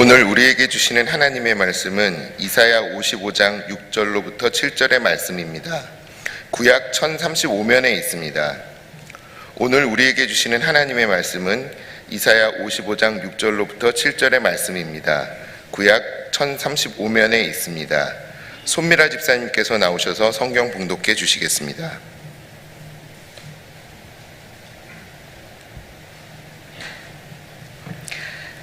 오늘 우리에게 주시는 하나님의 말씀은 이사야 55장 6절로부터 7절의 말씀입니다. 구약 1035면에 있습니다. 오늘 우리에게 주시는 하나님의 말씀은 이사야 55장 6절로부터 7절의 말씀입니다. 구약 1035면에 있습니다. 손미라 집사님께서 나오셔서 성경 봉독해 주시겠습니다.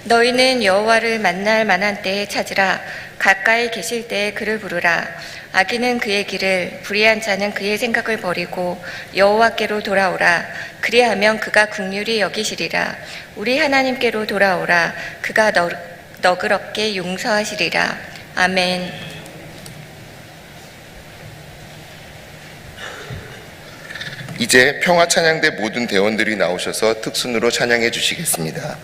너희는 여호와를 만날 만한 때에 찾으라. 가까이 계실 때에 그를 부르라. 악인은 그의 길을, 불의한 자는 그의 생각을 버리고 여호와께로 돌아오라. 그리하면 그가 긍휼히 여기시리라. 우리 하나님께로 돌아오라. 그가 너그럽게 용서하시리라. 아멘. 이제 평화찬양대 모든 대원들이 나오셔서 특순으로 찬양해 주시겠습니다.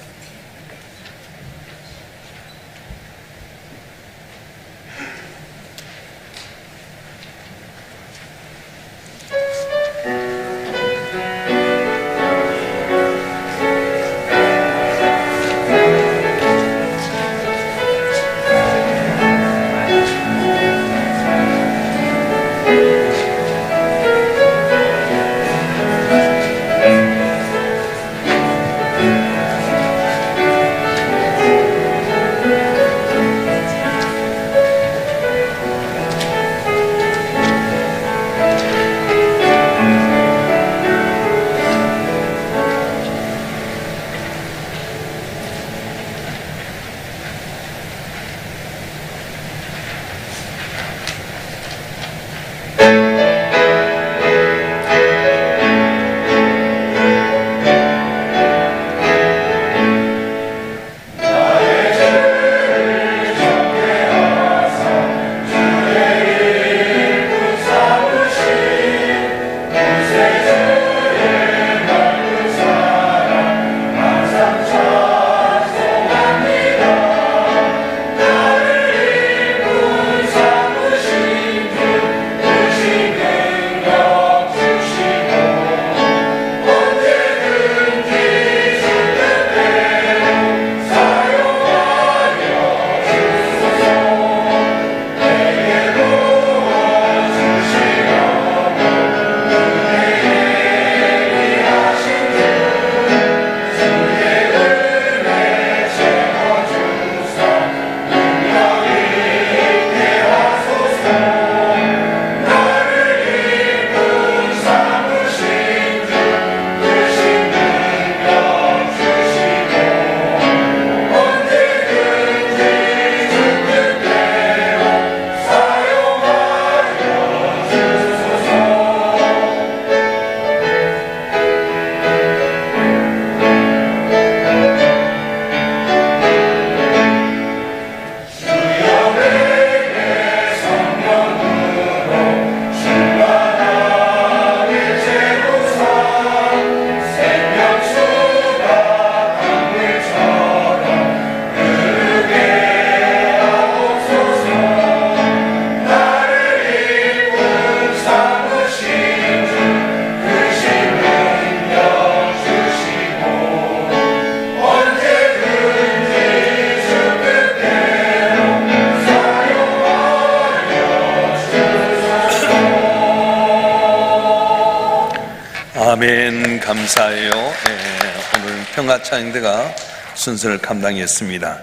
아멘. 감사해요. 오늘 평화찬양대가 순서를 감당했습니다.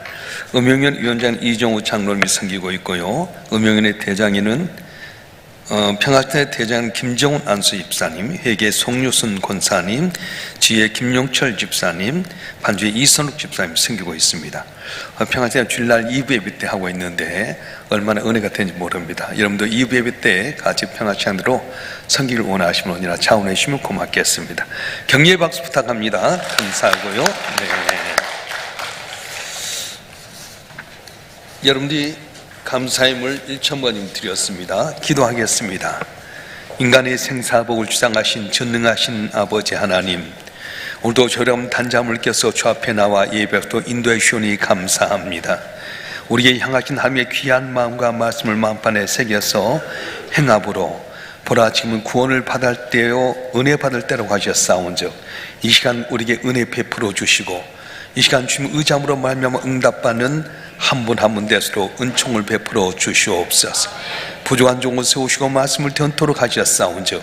음영연 위원장 이정우 장로님이 섬기고 있고요. 음영연의 대장인은 평화찬양대 대장 김정훈 안수 집사님, 회계 송유순 권사님, 지혜 김용철 집사님, 반주의 이선욱 집사님 섬기고 있습니다. 평화찬양 주일날 2부 예배 때 하고 있는데 얼마나 은혜가 되는지 모릅니다. 여러분도 2부 예배 때 같이 평화찬양대로 섬기를 원하시면 언제나 자원해 주시면 고맙겠습니다. 격려의 박수 부탁합니다. 감사하고요. 여러분들이 감사임을 1,000번이면 드렸습니다. 기도하겠습니다. 인간의 생사복을 주장하신 전능하신 아버지 하나님, 오늘도 저렴 단잠을 껴서 주 앞에 나와 예배도 인도해 주시니 감사합니다. 우리에게 향하신 하나님의 귀한 마음과 말씀을 마음판에 새겨서 행함으로 보라 지금은 구원을 받을 때요 은혜 받을 때라고 하셨사온즉 이 시간 우리에게 은혜 베풀어 주시고 이 시간 주님 의잠으로 말미암아 응답받는 한 분 한 분 대수로 은총을 베풀어 주시옵소서. 부족한 종을 세우시고 말씀을 전토록 하셨사온즉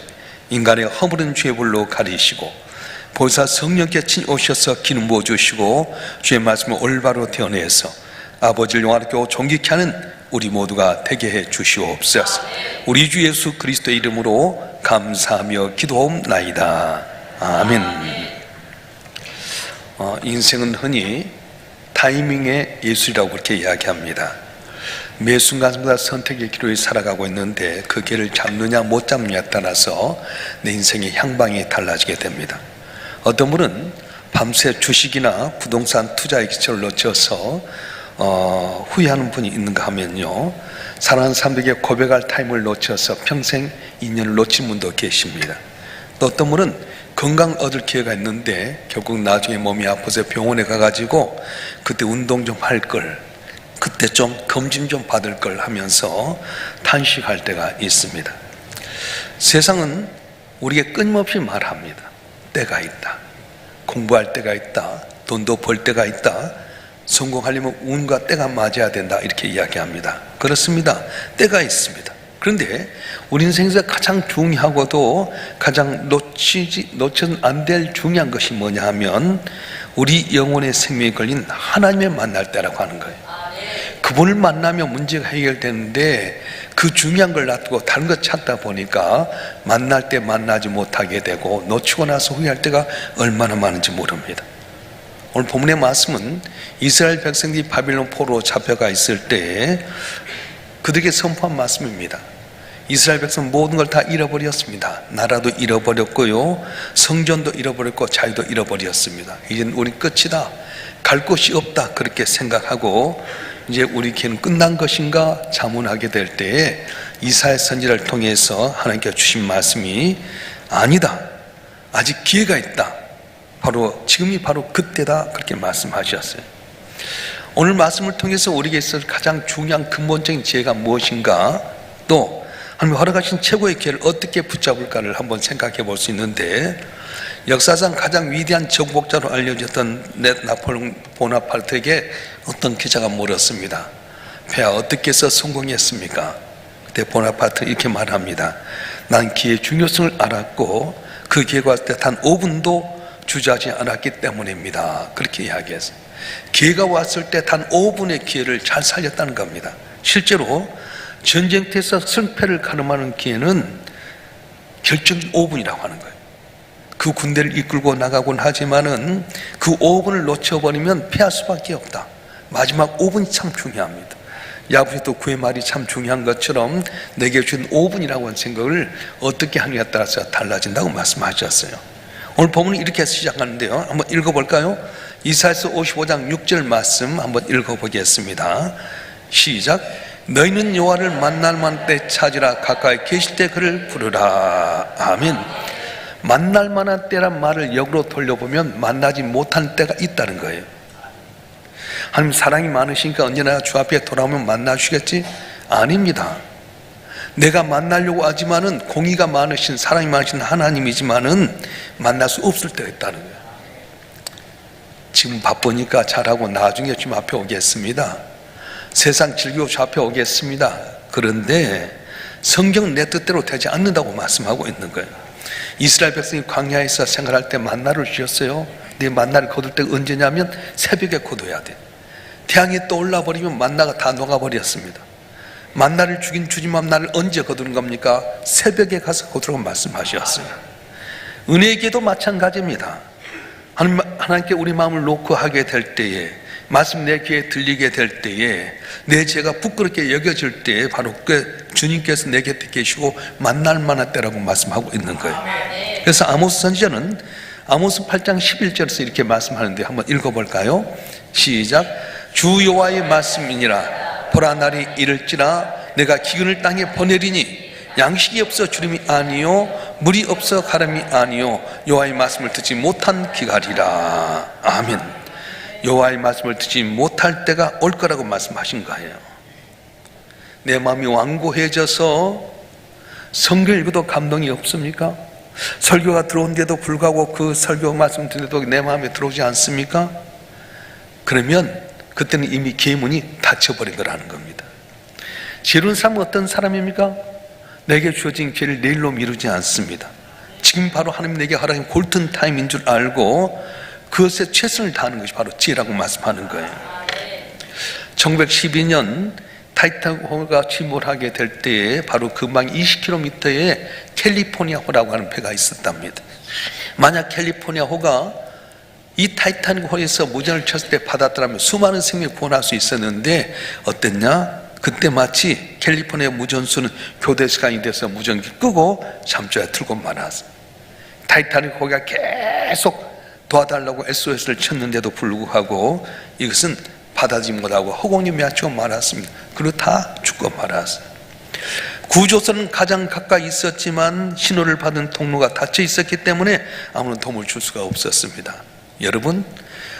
인간의 허물은 죄불로 가리시고 보사 성령께 친히 오셔서 기름 부어 주시고 주의 말씀을 올바로 되어내서 아버지를 영화롭게 존귀케 하는 우리 모두가 되게 해 주시옵소서. 우리 주 예수 그리스도의 이름으로 감사하며 기도하옵나이다. 아멘. 인생은 흔히 타이밍의 예술이라고 그렇게 이야기합니다. 매 순간마다 선택의 기로에 살아가고 있는데 그 길을 잡느냐 못 잡느냐에 따라서 내 인생의 향방이 달라지게 됩니다. 어떤 분은 밤새 주식이나 부동산 투자의 기초를 놓쳐서 후회하는 분이 있는가 하면요, 사랑하는 사람들에게 고백할 타임을 놓쳐서 평생 인연을 놓친 분도 계십니다. 또 어떤 분은 건강 얻을 기회가 있는데 결국 나중에 몸이 아파서 병원에 가가지고 그때 운동 좀 할 걸, 그때 좀 검진 좀 받을 걸 하면서 탄식할 때가 있습니다. 세상은 우리에게 끊임없이 말합니다. 때가 있다, 공부할 때가 있다, 돈도 벌 때가 있다, 성공하려면 운과 때가 맞아야 된다, 이렇게 이야기합니다. 그렇습니다. 때가 있습니다. 그런데 우리 인생에서 가장 중요하고도 가장 놓쳐서는 안 될 중요한 것이 뭐냐 하면 우리 영혼의 생명이 걸린 하나님을 만날 때라고 하는 거예요. 그분을 만나면 문제가 해결되는데 그 중요한 걸 놔두고 다른 것 찾다 보니까 만날 때 만나지 못하게 되고 놓치고 나서 후회할 때가 얼마나 많은지 모릅니다. 오늘 본문의 말씀은 이스라엘 백성들이 바빌론 포로로 잡혀가 있을 때 그들에게 선포한 말씀입니다. 이스라엘 백성은 모든 걸 다 잃어버렸습니다. 나라도 잃어버렸고요, 성전도 잃어버렸고 자유도 잃어버렸습니다. 이제는 우리 끝이다, 갈 곳이 없다, 그렇게 생각하고 이제 우리 길은 끝난 것인가 자문하게 될 때에 이사야 선지자를 통해서 하나님께 주신 말씀이 아니다, 아직 기회가 있다, 지금이 바로 그때다, 그렇게 말씀하셨어요. 오늘 말씀을 통해서 우리에게 있어서 가장 중요한 근본적인 지혜가 무엇인가, 또 하나님이 허락하신 최고의 기회를 어떻게 붙잡을까를 한번 생각해 볼 수 있는데, 역사상 가장 위대한 정복자로 알려졌던 나폴레옹 보나파르트에게 어떤 기자가 물었습니다. 폐하, 어떻게 해서 성공했습니까? 그때 보나파르트 이렇게 말합니다. 난 기회의 중요성을 알았고 그 기회가 왔을 때 단 5분도 주저하지 않았기 때문입니다. 그렇게 이야기했어요. 기회가 왔을 때 단 5분의 기회를 잘 살렸다는 겁니다. 실제로 전쟁터에서 승패를 가늠하는 기회는 결정적 5분이라고 하는 거예요. 그 군대를 이끌고 나가곤 하지만은 그 5분을 놓쳐버리면 패할 수밖에 없다. 마지막 5분이 참 중요합니다. 야구에도 그의 말이 참 중요한 것처럼 내게 준 5분이라고 하는 생각을 어떻게 하느냐에 따라서 달라진다고 말씀하셨어요. 오늘 본문은 이렇게 시작하는데요, 한번 읽어볼까요? 이사야서 55장 6절 말씀 한번 읽어보겠습니다. 시작. 너희는 여호와를 만날 만한 때 찾으라, 가까이 계실 때 그를 부르라. 아멘. 만날 만한 때란 말을 역으로 돌려보면 만나지 못한 때가 있다는 거예요. 하나님 사랑이 많으시니까 언제나 주 앞에 돌아오면 만나주시겠지? 아닙니다. 내가 만나려고 하지만은 공의가 많으신, 사랑이 많으신 하나님이지만은 만날 수 없을 때가 있다는 거예요. 지금 바쁘니까 잘하고 나중에 주 앞에 오겠습니다. 세상 즐기고 주 앞에 오겠습니다. 그런데 성경은 내 뜻대로 되지 않는다고 말씀하고 있는 거예요. 이스라엘 백성이 광야에서 생활할 때 만나를 주셨어요. 내 만나를 거둘 때가 언제냐면 새벽에 거둬야 돼. 태양이 떠올라 버리면 만나가 다 녹아버렸습니다. 만나를 주지만 나를 언제 거두는 겁니까? 새벽에 가서 거두라고 말씀하셨어요. 은혜에게도 마찬가지입니다. 하나님께 우리 마음을 놓고 하게 될 때에, 말씀 내 귀에 들리게 될 때에, 내 죄가 부끄럽게 여겨질 때에 바로 그 주님께서 내 곁에 계시고 만날 만한 때라고 말씀하고 있는 거예요. 그래서 아모스 선지자는 아모스 8장 11절에서 이렇게 말씀하는데 한번 읽어볼까요? 시작. 주 여호와의 말씀이니라. 보라, 날이 이를지라 내가 기근을 땅에 보내리니 양식이 없어 주림이 아니요 물이 없어 가람이 아니요 여호와의 말씀을 듣지 못한 기갈이라. 아멘. 여호와의 말씀을 듣지 못할 때가 올 거라고 말씀하신 거예요. 내 마음이 완고해져서 성경 읽어도 감동이 없습니까? 설교가 들어온데도 불구하고 그 설교 말씀 듣는데도 내 마음에 들어오지 않습니까? 그러면 그때는 이미 계문이 닫혀버린 거라는 겁니다. 지혜로운 사람은 어떤 사람입니까? 내게 주어진 기회를 내일로 미루지 않습니다. 지금 바로 하나님 내게 허락한 골든 타임인 줄 알고 그것에 최선을 다하는 것이 바로 지혜라고 말씀하는 거예요. 1912년 타이타닉호가 침몰하게 될 때에 바로 근방 20km에 캘리포니아호라고 하는 배가 있었답니다. 만약 캘리포니아호가 이 타이타닉호에서 무전을 쳤을 때 받았더라면 수많은 생명을 구원할 수 있었는데 어땠냐? 그때 마치 캘리포니아 무전수는 교대 시간이 돼서 무전기 끄고 잠자에 틀고 말았어요. 타이타닉호가 계속 도와달라고 SOS를 쳤는데도 불구하고 이것은 받아들이지 못하고 허공에 맺히고 말았습니다. 그리고 다 죽고 말았어요. 구조선은 가장 가까이 있었지만 신호를 받은 통로가 닫혀 있었기 때문에 아무런 도움을 줄 수가 없었습니다. 여러분,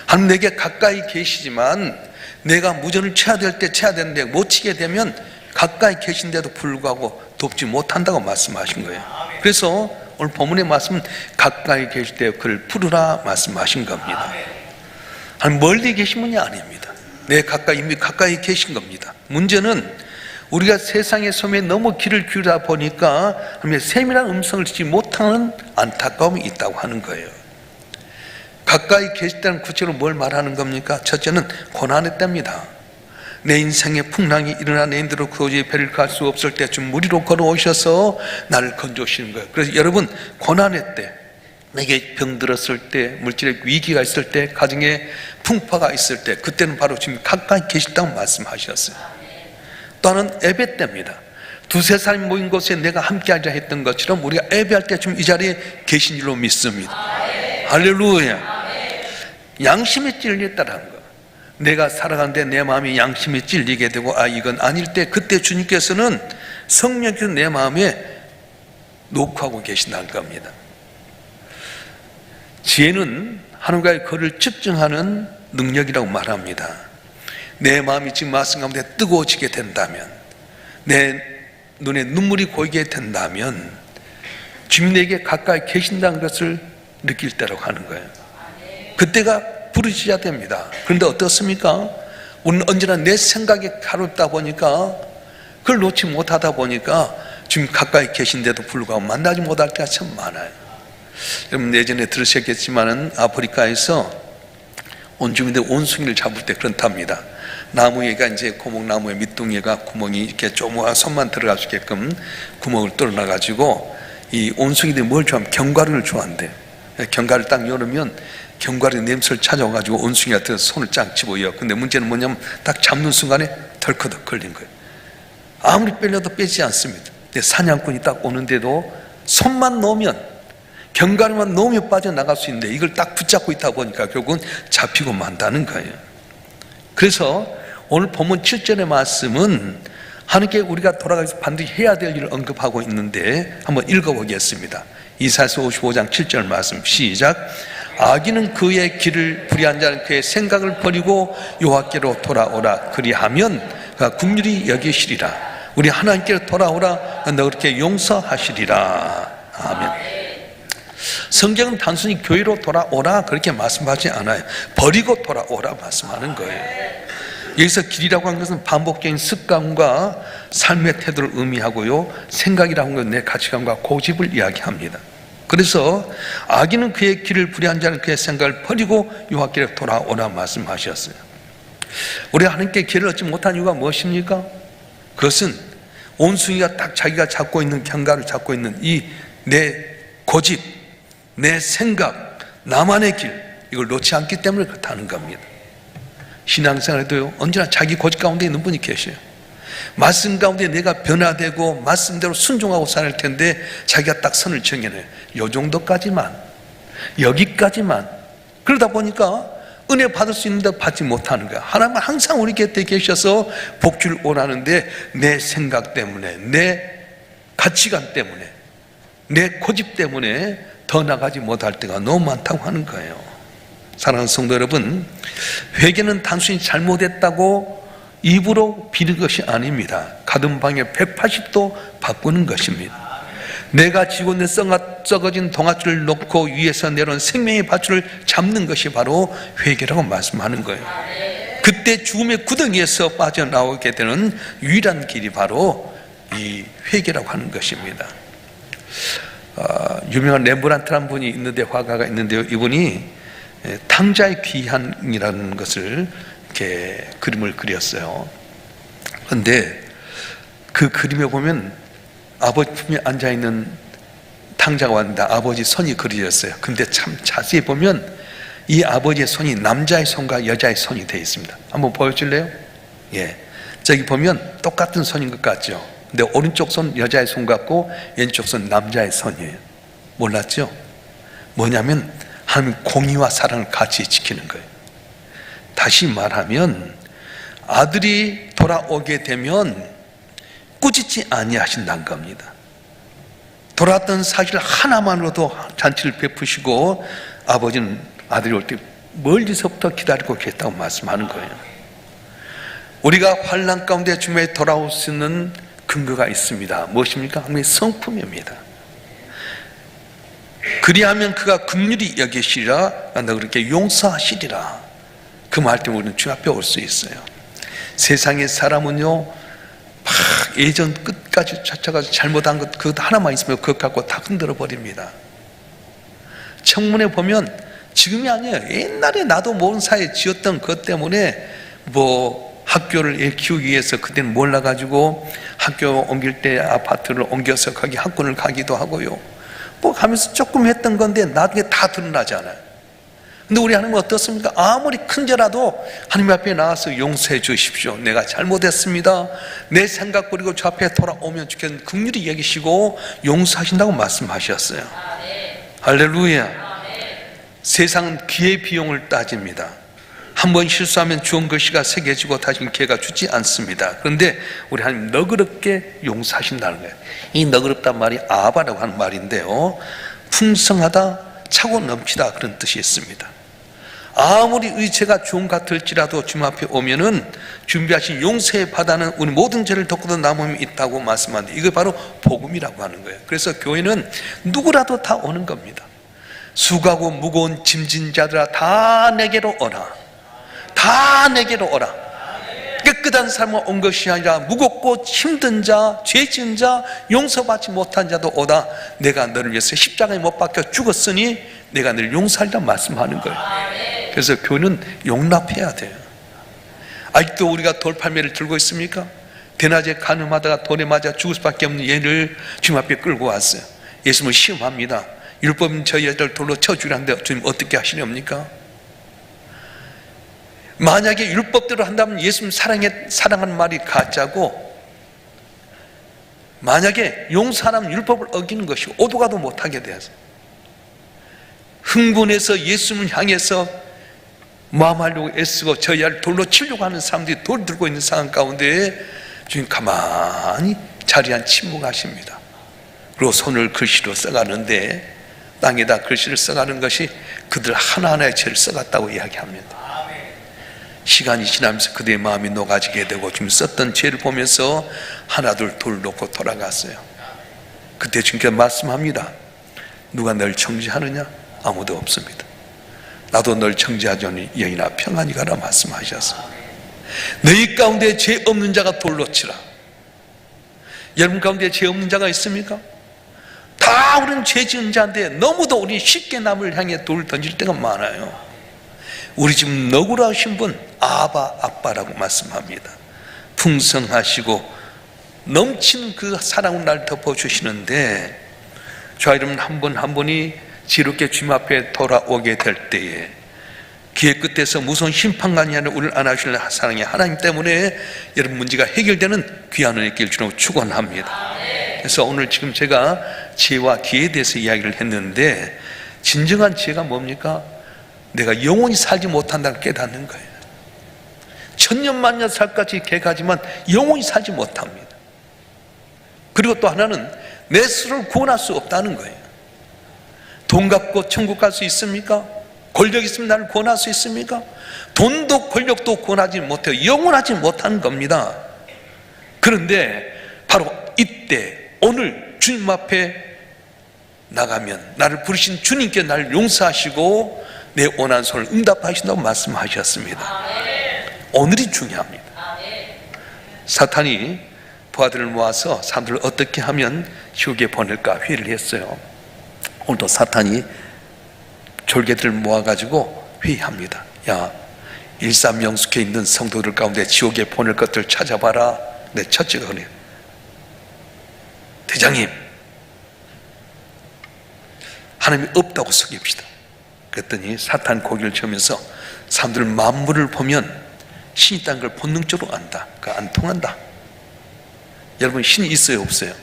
하나님 내게 가까이 계시지만 내가 무전을 쳐야 될 때 쳐야 되는데 못 치게 되면 가까이 계신데도 불구하고 돕지 못한다고 말씀하신 거예요. 그래서 오늘 본문의 말씀은 가까이 계실 때 그를 부르라 말씀하신 겁니다. 하나님 멀리 계신 분이 아닙니다. 내 가까이, 이미 가까이 계신 겁니다. 문제는 우리가 세상의 소매에 너무 귀를 기울이다 보니까 하나님의 세밀한 음성을 듣지 못하는 안타까움이 있다고 하는 거예요. 가까이 계실 때는 구체적으로 뭘 말하는 겁니까? 첫째는 고난의 때입니다. 내 인생에 풍랑이 일어나 내 힘대로 도저히 배를 갈 수 없을 때 좀 무리로 걸어오셔서 나를 건져오시는 거예요. 그래서 여러분, 고난의 때, 내게 병들었을 때, 물질의 위기가 있을 때, 가정에 풍파가 있을 때, 그때는 바로 지금 가까이 계시다고 말씀하셨어요. 또 하나는 예배 때입니다. 두세 사람이 모인 곳에 내가 함께 하자 했던 것처럼 우리가 예배할 때 좀 이 자리에 계신 줄로 믿습니다. 할렐루야. 양심에 찔렸다라는 거. 내가 살아가는데 내 마음이 양심에 찔리게 되고 이건 아닐 때 그때 주님께서는 성령께서 내 마음에 녹화하고 계신다는 겁니다. 지혜는 하나님과의 거리를 측정하는 능력이라고 말합니다. 내 마음이 지금 말씀 가운데 뜨거워지게 된다면, 내 눈에 눈물이 고이게 된다면 주님에게 가까이 계신다는 것을 느낄 때라고 하는 거예요. 그때가 부르짖어야 됩니다. 그런데 어떻습니까? 우리는 언제나 내 생각에 가롭다 보니까 그걸 놓지 못하다 보니까 지금 가까이 계신데도 불구하고 만나지 못할 때가 참 많아요. 여러분 예전에 들으셨겠지만은 아프리카에서 온주민들 온숭이를 잡을 때 그렇답니다. 나무에가 이제 고목나무의 밑둥이가 구멍이 이렇게 조그마한 손만 들어갈 수 있게끔 구멍을 뚫어놔 가지고 이 온숭이들이 뭘 좋아하면 견과류를 좋아한대요. 견과류를 딱 열으면 견과류 냄새를 찾아가지고 온숭이가 들어서 손을 쫙 집어요. 근데 문제는 뭐냐면 딱 잡는 순간에 덜커덕 걸린 거예요. 아무리 빼려도 빼지 않습니다. 근데 사냥꾼이 딱 오는데도 손만 놓으면, 견과류만 놓으면 빠져나갈 수 있는데 이걸 딱 붙잡고 있다 보니까 결국은 잡히고 만다는 거예요. 그래서 오늘 본문 7절의 말씀은 하나님께 우리가 돌아가서 반드시 해야 될 일을 언급하고 있는데 한번 읽어보겠습니다. 이사야서 55장 7절 말씀 시작. 악인은 그의 길을 불의한 자는 그의 생각을 버리고 여호와께로 돌아오라. 그리하면 그가 긍휼히 여기시리라. 우리 하나님께로 돌아오라. 너 그렇게 용서하시리라. 아멘. 성경은 단순히 교회로 돌아오라 그렇게 말씀하지 않아요. 버리고 돌아오라 말씀하는 거예요. 여기서 길이라고 하는 것은 반복적인 습관과 삶의 태도를 의미하고요, 생각이라고 하는 건 내 가치관과 고집을 이야기합니다. 그래서 악인은 그의 길을 불의한 자는 그의 생각을 버리고 여호와께로 돌아오라 말씀하셨어요. 우리 하나님께 길을 얻지 못한 이유가 무엇입니까? 그것은 온숭이가 딱 자기가 잡고 있는 견과를 잡고 있는 이 내 고집, 내 생각, 나만의 길, 이걸 놓지 않기 때문에 그렇다는 겁니다. 신앙생활에도요, 언제나 자기 고집 가운데 있는 분이 계셔요. 말씀 가운데 내가 변화되고 말씀대로 순종하고 살 텐데 자기가 딱 선을 정해놔요. 요 정도까지만, 여기까지만. 그러다 보니까 은혜 받을 수 있는데 받지 못하는 거야. 하나님은 항상 우리 곁에 계셔서 복주를 원하는데 내 생각 때문에, 내 가치관 때문에, 내 고집 때문에 더 나가지 못할 때가 너무 많다고 하는 거예요. 사랑하는 성도 여러분, 회개는 단순히 잘못했다고 입으로 비는 것이 아닙니다. 가던 방에 180도 바꾸는 것입니다. 내가 지고 있는 썩어진 동아줄을 놓고 위에서 내려온 생명의 밧줄을 잡는 것이 바로 회개라고 말씀하는 거예요. 그때 죽음의 구덩이에서 빠져나오게 되는 유일한 길이 바로 이 회개라고 하는 것입니다. 유명한 렘브란트라는 분이 있는데, 화가가 있는데요, 이분이 탕자의 귀환이라는 것을 이렇게 그림을 그렸어요. 그런데 그 그림에 보면 아버지 품에 앉아있는 탕자가 왔는데 아버지 손이 그려졌어요. 근데 참 자세히 보면 이 아버지의 손이 남자의 손과 여자의 손이 되어 있습니다. 한번 보여줄래요? 예, 저기 보면 똑같은 손인 것 같죠? 근데 오른쪽 손 여자의 손 같고 왼쪽 손 남자의 손이에요. 몰랐죠? 뭐냐면 하나님 공의와 사랑을 같이 지키는 거예요. 다시 말하면 아들이 돌아오게 되면 꾸짖지 아니하신다는 겁니다. 돌아왔던 사실 하나만으로도 잔치를 베푸시고 아버지는 아들이 올 때 멀리서부터 기다리고 계셨다고 말씀하는 거예요. 우리가 환난 가운데 주님에 돌아올 수 있는 근거가 있습니다. 무엇입니까? 하나님의 성품입니다. 그리하면 그가 긍휼히 여기시리라, 너 그렇게 용서하시리라. 그 말 때문에 우리는 주 앞에 올 수 있어요. 세상의 사람은요, 막 예전 끝까지 찾아가서 잘못한 것 그것 하나만 있으면 그것 갖고 다 흔들어 버립니다. 청문회 보면 지금이 아니에요. 옛날에 나도 모르는 사이에 지었던 것 때문에 뭐 학교를 애 키우기 위해서 그때는 몰라가지고 학교 옮길 때 아파트를 옮겨서 거기 학군을 가기도 하고요. 뭐 하면서 조금 했던 건데 나중에 다 드러나잖아요. 근데 우리 하나님은 어떻습니까? 아무리 큰 죄라도 하나님 앞에 나와서 용서해 주십시오. 내가 잘못했습니다. 내 생각 버리고 주 앞에 돌아오면 주께서 긍휼히 여기시고 용서하신다고 말씀하셨어요. 할렐루야. 세상은 기회 비용을 따집니다. 한 번 실수하면 주은 글씨가 새겨지고 다시는 기회가 주지 않습니다. 그런데 우리 하나님 너그럽게 용서하신다는 거예요. 이 너그럽단 말이 아바라고 하는 말인데요, 풍성하다, 차고 넘치다, 그런 뜻이 있습니다. 아무리 의체가 종 같을지라도 주님 앞에 오면은 준비하신 용서의 바다는 우리 모든 죄를 덮고도 남음이 있다고 말씀하는데, 이거 바로 복음이라고 하는 거예요. 그래서 교회는 누구라도 다 오는 겁니다. 수고하고 무거운 짐진 자들아 다 내게로 오라. 다 내게로 오라. 깨끗한 삶을 온 것이 아니라 무겁고 힘든 자, 죄 지은 자, 용서받지 못한 자도 오다. 내가 너를 위해서 십자가에 못 박혀 죽었으니 내가 너를 용서하리라 말씀하는 거예요. 그래서 교회는 용납해야 돼요. 아직도 우리가 돌팔매를 들고 있습니까? 대낮에 가늠하다가 돌에 맞아 죽을 수밖에 없는 얘를 주님 앞에 끌고 왔어요. 예수님을 시험합니다. 율법은 저희들 돌로 쳐주라는데 주님 어떻게 하시렵니까? 만약에 율법대로 한다면 예수님 사랑하는 말이 가짜고, 만약에 용서하면 율법을 어기는 것이 오도 가도 못하게 되어서 흥분해서 예수님을 향해서 마음하려고 애쓰고 저희를 돌로 치려고 하는 사람들이 돌 들고 있는 상황 가운데 주님 가만히 자리한 침묵하십니다. 그리고 손을 글씨로 써가는데 땅에다 글씨를 써가는 것이 그들 하나하나의 죄를 써갔다고 이야기합니다. 시간이 지나면서 그들의 마음이 녹아지게 되고 지금 썼던 죄를 보면서 하나둘 돌 놓고 돌아갔어요. 그때 주님께서 말씀합니다. 누가 널 정죄하느냐? 아무도 없습니다. 나도 널 정죄하자니 여인아 평안히 가라 말씀하셨어. 너희 가운데 죄 없는 자가 돌로 치라. 여러분 가운데 죄 없는 자가 있습니까? 다 우리는 죄 지은 자인데 너무도 우리 쉽게 남을 향해 돌 던질 때가 많아요. 우리 지금 너그러우신 분 아바 아빠라고 말씀합니다. 풍성하시고 넘치는 그 사랑을 날 덮어주시는데, 저와 여러분 한 분 한 분이 지롭게 주님 앞에 돌아오게 될 때에 기회 끝에서 무서운 심판관이 아니라 우리를 안아주실 사랑의 하나님 때문에 여러분 문제가 해결되는 귀한 은혜의 길 주로 축원합니다. 그래서 오늘 지금 제가 지혜와 기회에 대해서 이야기를 했는데, 진정한 지혜가 뭡니까? 내가 영원히 살지 못한다는 깨닫는 거예요. 천년만년 살까지 계가지만 영원히 살지 못합니다. 그리고 또 하나는 내 스스로를 구원할 수 없다는 거예요. 돈 갖고 천국 갈 수 있습니까? 권력 있으면 나를 구원할 수 있습니까? 돈도 권력도 구원하지 못해요. 영원하지 못하는 겁니다. 그런데 바로 이때 오늘 주님 앞에 나가면 나를 부르신 주님께 나를 용서하시고 내 원한 손을 응답하신다고 말씀하셨습니다. 오늘이 중요합니다. 사탄이 부하들을 모아서 사람들을 어떻게 하면 지옥에 보낼까 회의를 했어요. 오늘도 사탄이 졸개들을 모아가지고 회의합니다. 야, 일삼명숙해 있는 성도들 가운데 지옥에 보낼 것들 찾아봐라. 내 첫째가 그래요. 대장님, 하나님이 없다고 속입시다. 그랬더니 사탄 고개를 쳐면서 사람들 만물을 보면 신이 있다는 걸 본능적으로 안다. 그거 안 통한다. 여러분, 신이 있어요, 없어요?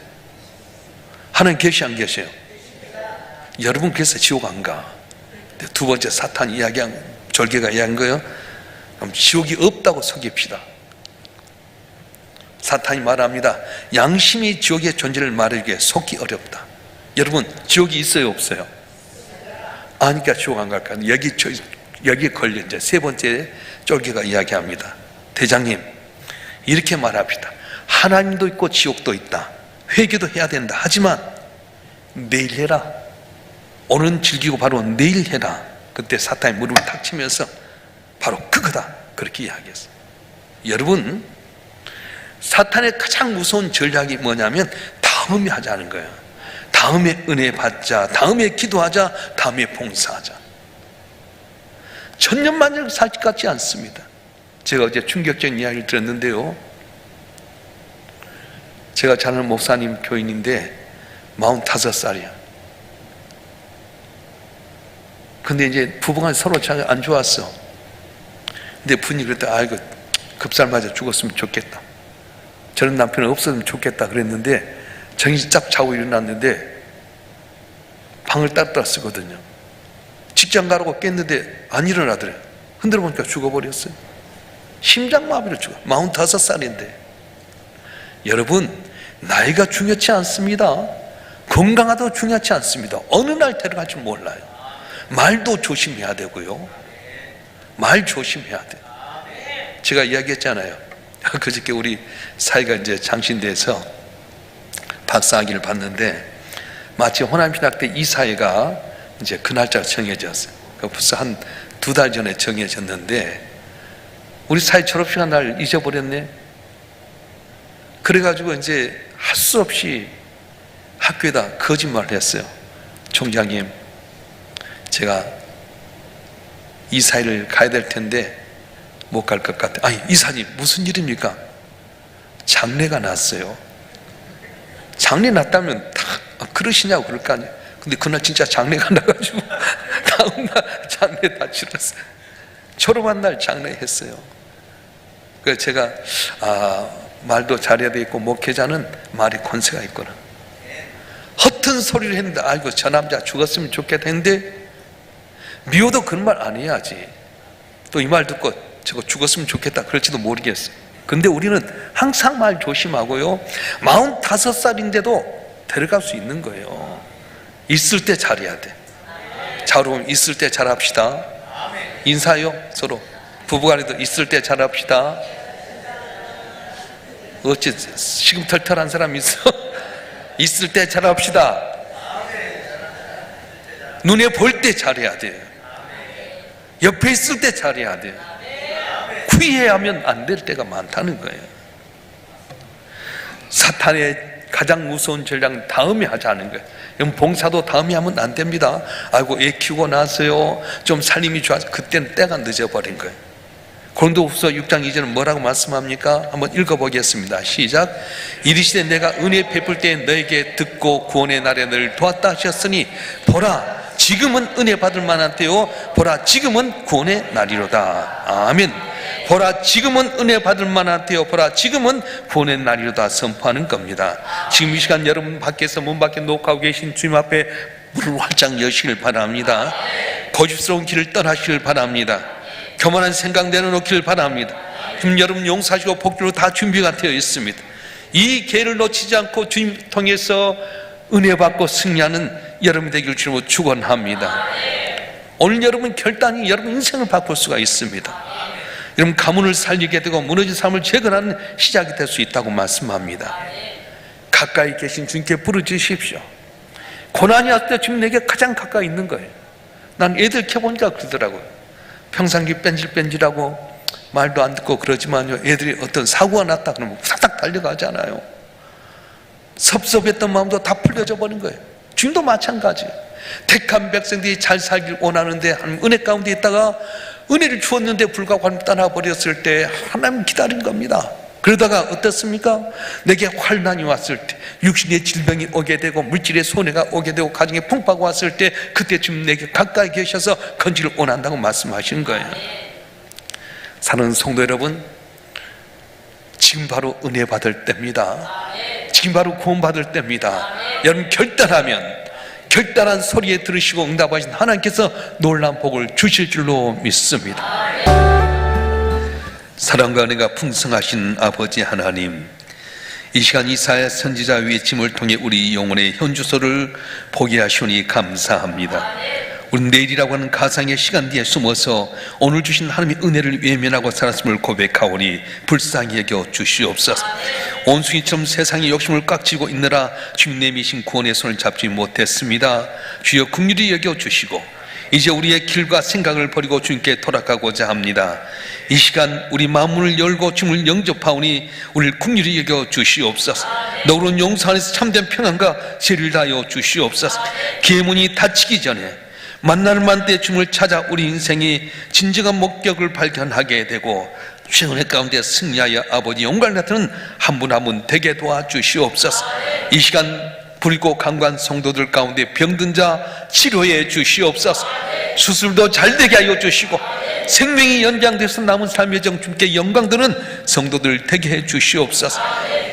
하나님 계시 안 계셔요? 여러분, 그래서 지옥 안 가. 두 번째 사탄이 이야기한, 졸개가 이야기한 거예요. 그럼 지옥이 없다고 속입시다. 사탄이 말합니다. 양심이 지옥의 존재를 말하기에 속기 어렵다. 여러분, 지옥이 있어요, 없어요? 아니까 지옥 안 갈까? 여기 걸려 이제 세 번째 쫄개가 이야기합니다. 대장님, 이렇게 말합시다. 하나님도 있고 지옥도 있다. 회개도 해야 된다. 하지만 내일 해라. 오늘은 즐기고 바로 내일 해라. 그때 사탄이 무릎을 탁 치면서 바로 그거다. 그렇게 이야기했어요. 여러분, 사탄의 가장 무서운 전략이 뭐냐면 다음에 하자는 거예요. 다음에 은혜 받자, 다음에 기도하자, 다음에 봉사하자. 천년만년 살 것 같지 않습니다. 제가 어제 충격적인 이야기를 들었는데요, 제가 잘 아는 목사님 교인인데 45살이야. 근데 이제 부부간 서로 잘 안 좋았어. 근데 부인이 그랬다. 아이고, 급살 맞아 죽었으면 좋겠다. 저런 남편은 없었으면 좋겠다 그랬는데, 정신 쫙 자고 일어났는데 방을 따뜻하 쓰거든요. 직장 가라고 깼는데 안 일어나더래. 흔들어 보니까 죽어버렸어요. 심장마비로 죽어. 45살인데. 여러분, 나이가 중요치 않습니다. 건강하도 중요치 않습니다. 어느 날 데려갈지 몰라요. 말도 조심해야 되고요. 말 조심해야 돼요. 제가 이야기했잖아요. 그저께 우리 사이가 이제 장신대에서 박사학위를 받는데, 마치 호남신학 때 이 사회가 이제 그 날짜가 정해졌어요. 벌써 한 2달 전에 정해졌는데 우리 사회 졸업시간 날 잊어버렸네. 그래가지고 이제 할 수 없이 학교에다 거짓말을 했어요. 총장님, 제가 이 사회를 가야 될 텐데 못 갈 것 같아요. 아니, 이사님 무슨 일입니까? 장례가 났어요. 장례 났다면 다 그러시냐고 그럴 거 아니에요. 근데 그날 진짜 장례가 나가지고 다음날 장례 다 치렀어요. 졸업한 날 장례했어요. 그래서 제가 말도 잘해야 되겠고 목회자는 말에 권세가 있구나. 허튼 소리를 했는데 아이고 저 남자 죽었으면 좋겠다 했는데 미워도 그런 말 안 해야지. 또 이 말 듣고 저거 죽었으면 좋겠다 그럴지도 모르겠어요. 근데 우리는 항상 말 조심하고요. 45살인데도 데려갈 수 있는 거예요. 있을 때 잘해야 돼. 자, 여러분, 있을 때 잘합시다. 인사요, 서로. 부부간에도 있을 때 잘합시다. 어째 시금털털한 사람 있어? 있을 때 잘합시다. 눈에 볼 때 잘해야 돼요. 옆에 있을 때 잘해야 돼요. 후회해야 하면 안 될 때가 많다는 거예요. 사탄의 가장 무서운 전략은 다음에 하자는 거예요. 그럼 봉사도 다음에 하면 안 됩니다. 아이고 애 키우고 나서요 좀 살림이 좋아서 그때는 때가 늦어버린 거예요. 고린도후서 6장 2절은 뭐라고 말씀합니까? 한번 읽어보겠습니다. 시작. 이르시되 내가 은혜 베풀 때 너에게 듣고 구원의 날에 너를 도왔다 하셨으니 보라 지금은 은혜 받을 만한 때요 보라 지금은 구원의 날이로다. 아멘. 보라 지금은 은혜 받을 만한 때요 보라 지금은 구원의 날이로다 선포하는 겁니다. 지금 이 시간 여러분 밖에서 문 밖에 녹화하고 계신 주님 앞에 문을 활짝 여시길 바랍니다. 고집스러운 길을 떠나시길 바랍니다. 교만한 생각 내려놓기를 바랍니다. 주님 여러분 용서하시고 복주로 다 준비가 되어 있습니다. 이 기회를 놓치지 않고 주님 통해서 은혜 받고 승리하는 여러분 되길 주님으로 축원합니다. 오늘 여러분 결단이 여러분 인생을 바꿀 수가 있습니다. 여러분 가문을 살리게 되고 무너진 삶을 재건하는 시작이 될 수 있다고 말씀합니다. 가까이 계신 주님께 부르짖으십시오. 고난이 왔을 때 주님 내게 가장 가까이 있는 거예요. 난 애들 켜보니까 그러더라고요. 평상기 뺀질뺀질하고 말도 안 듣고 그러지만요, 애들이 어떤 사고가 났다 그러면 싹싹 달려가잖아요. 섭섭했던 마음도 다 풀려져 버린 거예요. 주님도 마찬가지. 택한 백성들이 잘 살길 원하는데 은혜 가운데 있다가 은혜를 주었는데 불구하고 떠나버렸을 때 하나님 기다린 겁니다. 그러다가 어떻습니까? 내게 환난이 왔을 때, 육신의 질병이 오게 되고 물질의 손해가 오게 되고 가정의 풍파가 왔을 때, 그때쯤 내게 가까이 계셔서 건지를 원한다고 말씀하시는 거예요. 사랑하는 성도 여러분, 지금 바로 은혜 받을 때입니다. 지금 바로 구원 받을 때입니다. 여러분 결단한 소리에 들으시고 응답하신 하나님께서 놀라운 복을 주실 줄로 믿습니다. 사랑과 은혜가 풍성하신 아버지 하나님, 이 시간 이사야 선지자 외침을 통해 우리 영혼의 현주소를 보게 하시니 감사합니다. 우리 내일이라고 하는 가상의 시간 뒤에 숨어서 오늘 주신 하나님의 은혜를 외면하고 살았음을 고백하오니 불쌍히 여겨 주시옵소서. 원숭이처럼 세상의 욕심을 깍지고 있느라 주님 내미신 구원의 손을 잡지 못했습니다. 주여 긍휼히 여겨 주시고 이제 우리의 길과 생각을 버리고 주님께 돌아가고자 합니다. 이 시간 우리 마음문을 열고 주님을 영접하오니 우리를 긍휼히 여겨 주시옵소서. 너그러운 용서 안에서 참된 평안과 죄를 다하여 주시옵소서. 계문이 닫히기 전에 만날 만때 주님을 찾아 우리 인생이 진정한 목적을 발견하게 되고 최선의 가운데 승리하여 아버지 영광을 나타내는 한 분 한 분 되게 도와주시옵소서. 이 시간 불고 강구한 성도들 가운데 병든 자 치료해 주시옵소서. 수술도 잘 되게 하여 주시고 생명이 연장돼서 남은 삶의 정 주님께 영광 드는 성도들 되게 해 주시옵소서.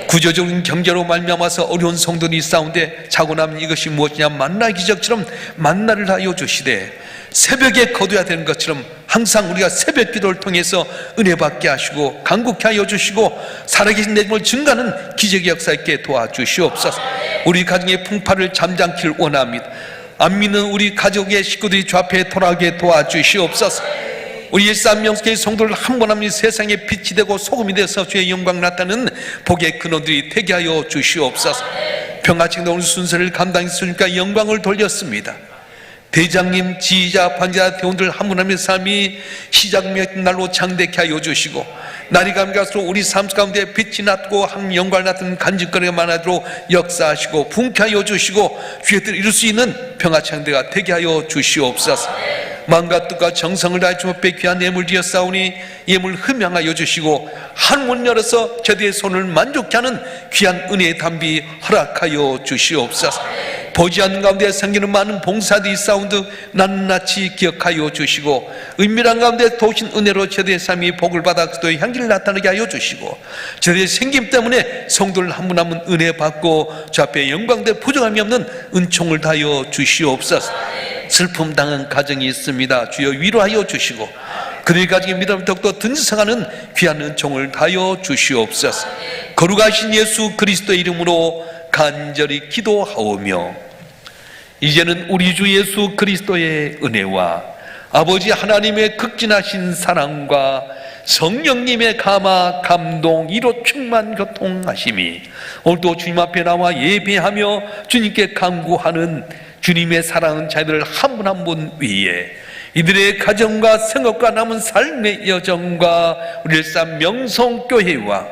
구조적인 경제로 말미암아서 어려운 성도들이 싸운데 자고 나면 이것이 무엇이냐 만나 기적처럼 만나를 하여 주시되 새벽에 거둬야 되는 것처럼 항상 우리가 새벽 기도를 통해서 은혜 받게 하시고 간곡히 하여 주시고 살아계신 내 주님을 증가하는 기적의 역사 있게 도와주시옵소서. 우리 가정의 풍파를 잠잠키를 원합니다. 안 믿는 우리 가족의 식구들이 주 앞에 돌아오게 도와주시옵소서. 우리 일삼명수교회 성도를 한 번 한 번 세상에 빛이 되고 소금이 되어서 주의 영광 나타내는 복의 근원들이 되게 하여 주시옵소서. 평화칭도 오늘 순서를 감당했으니까 영광을 돌렸습니다. 대장님, 지휘자, 반자, 대원들 한 분 한 분의 삶이 시작몇 날로 장대케 하여 주시고 날이 가면 갈수록 우리 삶 가운데 빛이 났고 하나님 영광을 나타내는 간직거리가 많아도록 역사하시고 분쾌하여 주시고 주의 뜻을 이룰 수 있는 평화창대가 되게 하여 주시옵소서. 마음과 뜻과 정성을 다해 주 앞에 귀한 예물 드렸사오니 예물 흠양하여 주시고 한 문 열어서 저들의 손을 만족케 하는 귀한 은혜의 담비 허락하여 주시옵소서. 보지 않는 가운데 생기는 많은 봉사들이 있사온듯 낱낱이 기억하여 주시고 은밀한 가운데 도우신 은혜로 저들의 삶이 복을 받아 그리스도의 향기를 나타내게 하여 주시고 저들의 생김 때문에 성도를 한 분 한 분 은혜 받고 주 앞에 영광대 부정함이 없는 은총을 다하여 주시옵소서. 슬픔 당한 가정이 있습니다. 주여 위로하여 주시고 그들의 가정의 믿음을 더욱더 든든하는 귀한 은총을 다하여 주시옵소서. 거룩하신 예수 그리스도의 이름으로 간절히 기도하오며 이제는 우리 주 예수 그리스도의 은혜와 아버지 하나님의 극진하신 사랑과 성령님의 감화 감동 이로 충만 교통하심이 오늘도 주님 앞에 나와 예배하며 주님께 간구하는 주님의 사랑하는 자들을 한 분 한 분 위에 이들의 가정과 생업과 남은 삶의 여정과 우리 일산 명성교회와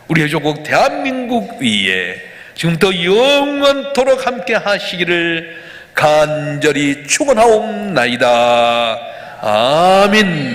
우리의 조국 대한민국 위에 지금부터 영원토록 함께 하시기를 간절히 축원하옵나이다. 아멘.